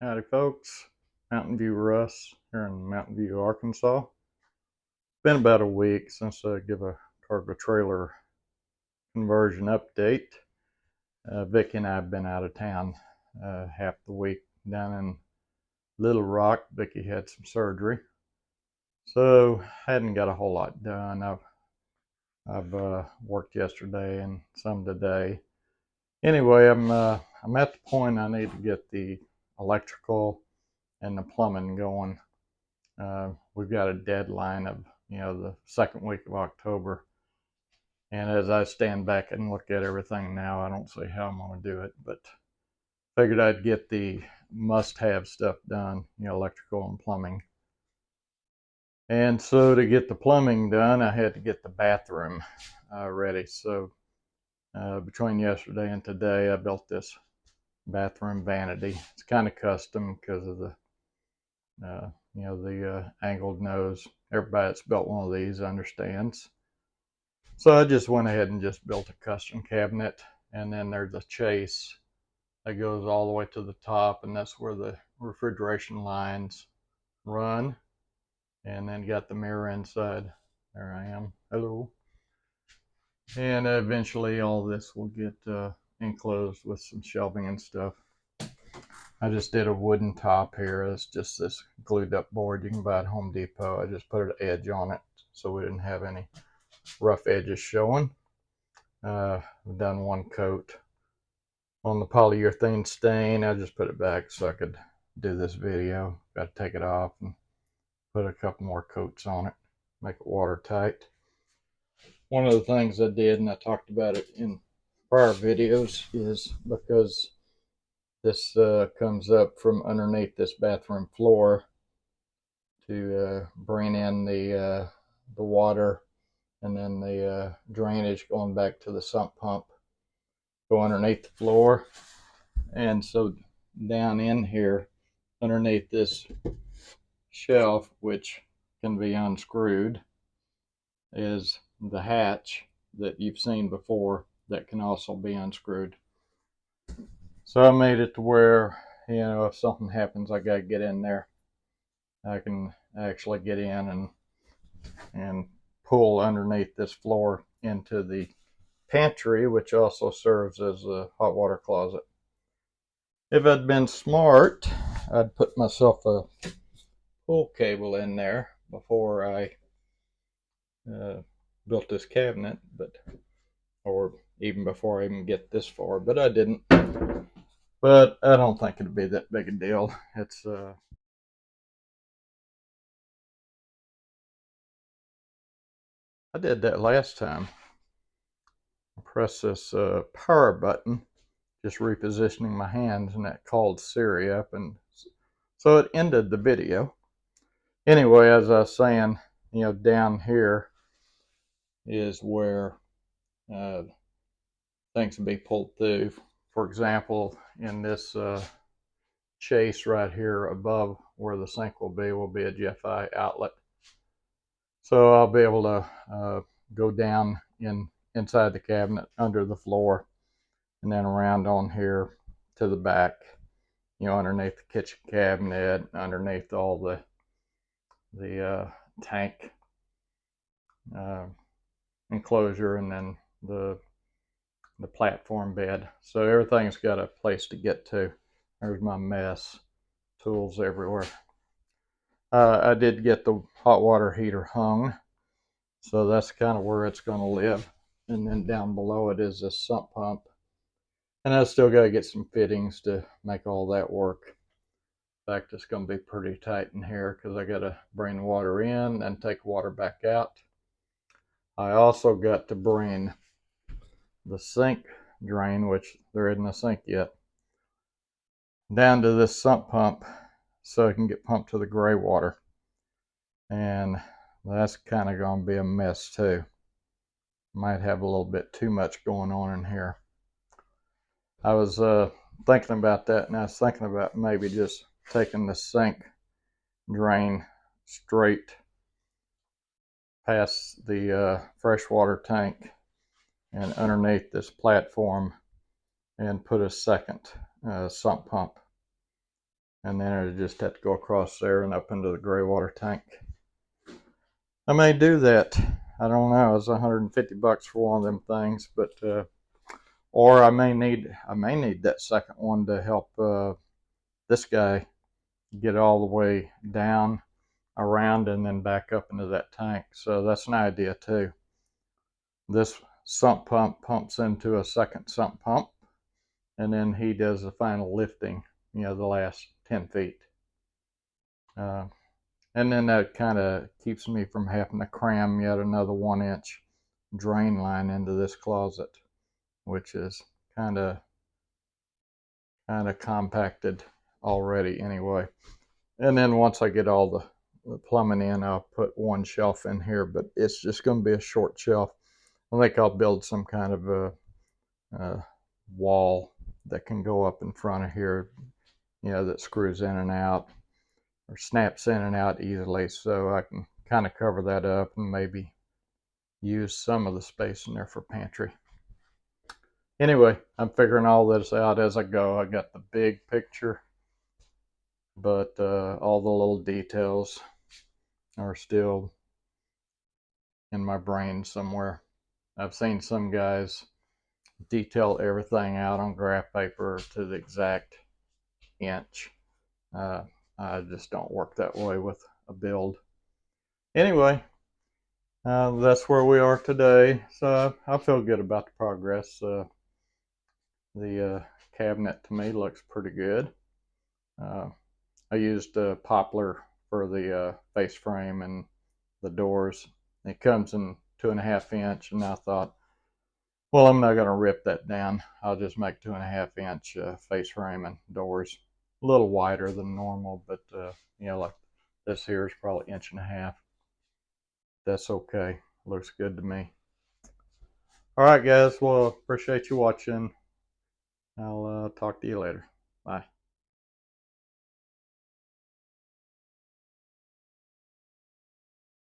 Howdy folks, Mountain View Russ here in Mountain View, Arkansas. It's been about a week since I give a cargo trailer conversion update. Vicki and I have been out of town half the week down in Little Rock. Vicki had some surgery, so hadn't got a whole lot done. I've worked yesterday and some today. Anyway, I'm at the point I need to get the electrical and the plumbing going. We've got a deadline of the second week of October, and as I stand back and look at everything now, I don't see how I'm going to do it, but figured I'd get the must-have stuff done, electrical and plumbing. And so to get the plumbing done, I had to get the bathroom ready. So between yesterday and today, I built this bathroom vanity. It's kind of custom because of the angled nose. Everybody that's built one of these understands. So I just went ahead and just built a custom cabinet, and then there's a chase that goes all the way to the top, and that's where the refrigeration lines run. And then got the mirror inside. There I am. Hello. And eventually all this will get enclosed with some shelving and stuff. I just did a wooden top here. It's just this glued up board you can buy at Home Depot. I just put an edge on it so we didn't have any rough edges showing. I've done one coat on the polyurethane stain. I just put it back so I could do this video. Got to take it off and put a couple more coats on it, make it watertight. One of the things I did, and I talked about it in prior videos, is because this comes up from underneath this bathroom floor to bring in the water, and then the drainage going back to the sump pump go underneath the floor. And so down in here underneath this shelf, which can be unscrewed, is the hatch that you've seen before that can also be unscrewed. So I made it to where, if something happens, I gotta get in there. I can actually get in and pull underneath this floor into the pantry, which also serves as a hot water closet. If I'd been smart, I'd put myself a pull cable in there before I built this cabinet, or even before I even get this far, but I didn't. But I don't think it'd be that big a deal. It's I did that last time. I pressed this power button, just repositioning my hands, and that called Siri up, and so it ended the video. Anyway, as I was saying, down here is where things can be pulled through. For example, in this chase right here above where the sink will be a GFI outlet. So I'll be able to go down inside the cabinet under the floor, and then around on here to the back, underneath the kitchen cabinet, underneath all the tank enclosure, and then the platform bed. So everything's got a place to get to. There's my mess, tools everywhere. I did get the hot water heater hung, so that's kind of where it's going to live. And then down below it is this sump pump, and I still got to get some fittings to make all that work. In fact, it's going to be pretty tight in here because I got to bring water in and take water back out. I also got to bring the sink drain, which there isn't a sink yet, down to this sump pump so it can get pumped to the gray water. And that's kind of going to be a mess too. Might have a little bit too much going on in here. I was thinking about that, and I was thinking about maybe just taking the sink drain straight past the freshwater tank and underneath this platform and put a second sump pump. and then I just have to go across there and up into the gray water tank. I may do that. I don't know. It's $150 for one of them things, but or I may need that second one to help this guy get all the way down, around, and then back up into that tank. So that's an idea too. This sump pump pumps into a second sump pump, and then he does the final lifting, the last 10 feet. And then that kind of keeps me from having to cram yet another 1-inch drain line into this closet, which is kind of compacted already anyway. And then once I get all the plumbing in, I'll put one shelf in here, but it's just going to be a short shelf. I think I'll build some kind of a wall that can go up in front of here, that screws in and out or snaps in and out easily, so I can kind of cover that up and maybe use some of the space in there for pantry. Anyway, I'm figuring all this out as I go. I got the big picture, but all the little details are still in my brain somewhere. I've seen some guys detail everything out on graph paper to the exact inch. I just don't work that way with a build. Anyway, that's where we are today. So I feel good about the progress. The cabinet to me looks pretty good. I used poplar for the face frame and the doors. It comes in 2.5 inch, and I thought, well, I'm not going to rip that down. I'll just make 2.5 inch face frame and doors. A little wider than normal, but like this here is probably 1.5 inch. That's okay. Looks good to me. All right, guys. Well, appreciate you watching. I'll talk to you later. Bye.